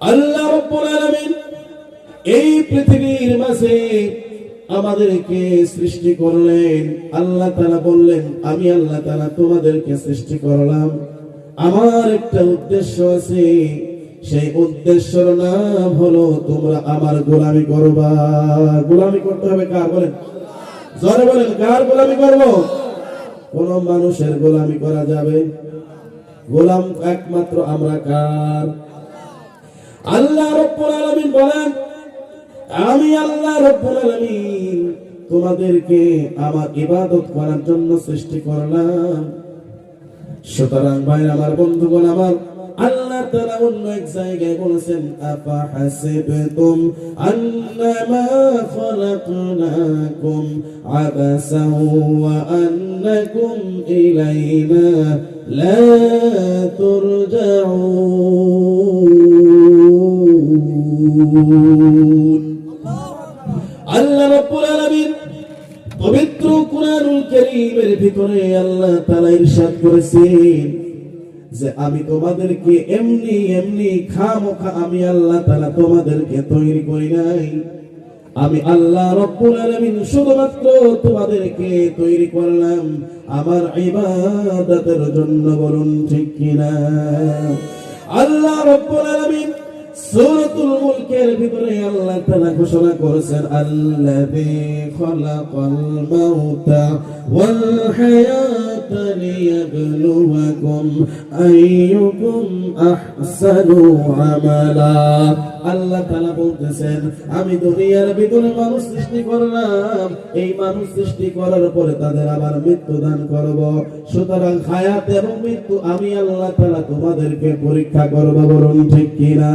আল্লাহ রাব্বুল আলামিন এই পৃথিবীর মাঝে আমাদেরকে সৃষ্টি করলেন। আল্লাহ তাআলা বললেন, আমি আল্লাহ তাআলা তোমাদেরকে সৃষ্টি করলাম, আমার একটা উদ্দেশ্য আছে। সেই উদ্দেশ্যের নাম হলো তোমরা আমার গোলামি করবা। গোলামি করতে হবে কার? বলেন, জোরে বলেন, কার গোলামি করব? কোন মানুষের গোলামি করা যাবে? গোলাম একমাত্র আমরা কার? আল্লাহ রাব্বুল আলামিন বলেন, আমি আল্লাহ রাব্বুল আলামিন তোমাদেরকে আমার ইবাদত করার জন্য সৃষ্টি করলাম। সুতরাং ভাই আমার, বন্ধুগণ আমার, আল্লাহ তাআলা অন্য এক জায়গায় বলেছেন, আফা হাসিবতুম আন্নামা খালাকনাকুম আবাসাও ওয়া আন্নাকুম ইলাইনা লা তুরজাউন। আল্লাহ রাব্বুল আলামিন পবিত্র কুরআনুল কারীমের ভিতরে আল্লাহ তাআলা ইরশাদ করেছেন যে আমি তোমাদেরকে এমনি এমনি খামখা আমি আল্লাহ তাআলা তোমাদেরকে তৈরি করি নাই। আমি আল্লাহ রাব্বুল আলামিন শুধুমাত্র তোমাদেরকে তৈরি করলাম আমার ইবাদতের জন্য। বলুন ঠিক কিনা? আল্লাহ রাব্বুল আলামিন সূরাতুল মুলকের ভিতরে আল্লাহ তাআলা ঘোষণা করেছেন, আল্লাযী খালাকাল মাউতা ওয়াল হায়াতা লিয়াবলুয়াকুম আইয়ুকুম আহসানু আমালা। আল্লাহ তাআলা বলতেছেন, আমি দুনিয়ার ভিতরে মানুষ সৃষ্টি করলাম, এই মানুষ সৃষ্টি করার পরে তাদের আবার মৃত্যু দান করব। সুতরাং হায়াত এবং মৃত্যু আমি আল্লাহ তাআলা তোমাদেরকে পরীক্ষা করব। বলুন ঠিক কিনা?